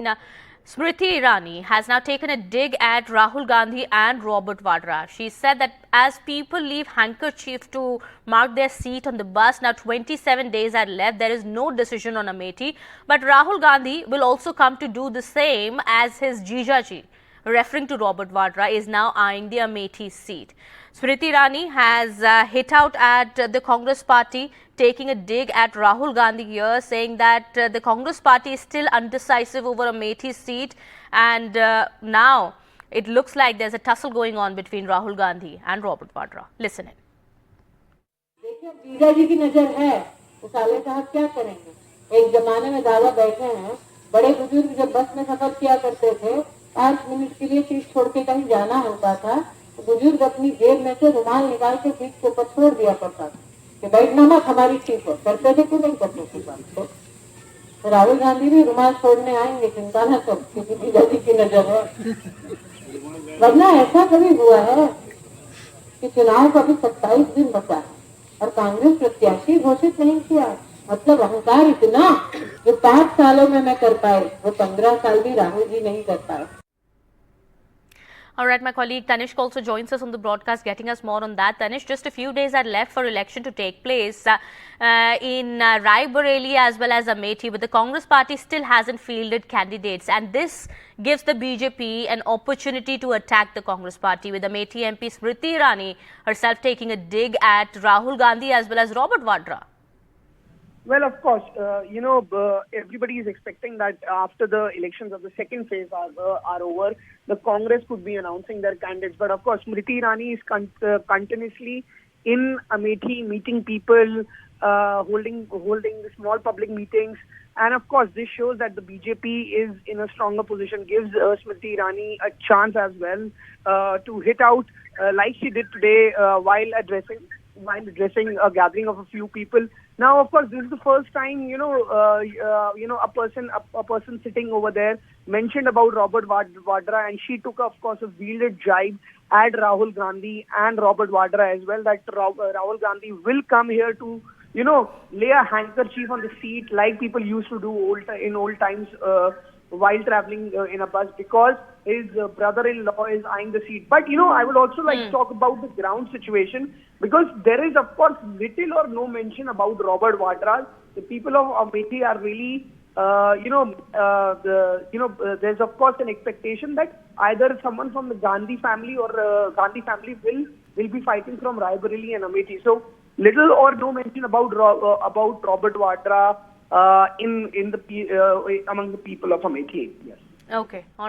Now, Smriti Irani has now taken a dig at Rahul Gandhi and Robert Vadra. She said that as people leave handkerchief to mark their seat on the bus, now 27 days are left, there is no decision on Amethi. But Rahul Gandhi will also come to do the same as his Jijaji, referring to Robert Vadra, is now eyeing the Amethi seat. Smriti Irani has hit out at the Congress party, taking a dig at Rahul Gandhi here, saying that the Congress party is still undecisive over Amethi seat, and now it looks like there's a tussle going on between Rahul Gandhi and Robert Vadra. Listen in. देखिए जीजा जी की नजर है तो साले साहब क्या करेंगे। एक जमाने में दादा बैठे हैं, बड़े बुजुर्ग जब बस में सफर किया करते थे, 5 मिनट के लिए सीट छोड़ के कहीं जाना होता था तो बुजुर्ग अपनी जेब में से रुमाल निकाल के सीट के ऊपर छोड़ दिया करता था कि बैठना मत, हमारी सीट है। करते थे क्यों नहीं करते थे बात तो राहुल गांधी भी रुमाल छोड़ने आएंगे, चिंता न करो, क्योंकि जीजा जी की नजर है। वरना ऐसा कभी हुआ है कि चुनाव का भी 27 दिन बचा है और कांग्रेस प्रत्याशी घोषित नहीं किया। मतलब अहंकार इतना जो 5 सालों में मैं कर पाए वो 15 साल भी राहुल जी नहीं कर पाए। All right, my colleague Tanishq also joins us on the broadcast, getting us more on that. Tanishq, just a few days are left for election to take place in Rai Bareli as well as Amethi, but the Congress party still hasn't fielded candidates, and this gives the BJP an opportunity to attack the Congress party, with Amethi MP Smriti Irani herself taking a dig at Rahul Gandhi as well as Robert Vadra. Well, of course, everybody is expecting that after the elections of the second phase are over, the Congress could be announcing their candidates. But of course, Smriti Irani is continuously in Amethi, meeting people, holding small public meetings. And of course, this shows that the BJP is in a stronger position, gives Smriti Irani a chance as well to hit out like she did today while addressing a gathering of a few people. Now, of course, this is the first time, a person sitting over there mentioned about Robert Vadra, and she took, of course, a wielded jibe at Rahul Gandhi and Robert Vadra as well, that Rahul Gandhi will come here to, lay a handkerchief on the seat like people used to do in old times while traveling in a bus, because his brother-in-law is eyeing the seat. But, I would also like to talk about the ground situation, because there is, of course, little or no mention about Robert Vadra. The people of Amethi are really, there's, of course, an expectation that either someone from the Gandhi family or Gandhi family will be fighting from Rai Bareli and Amethi. So, little or no mention about Robert Vadra among the people of Amethi. Yes. Okay. All right.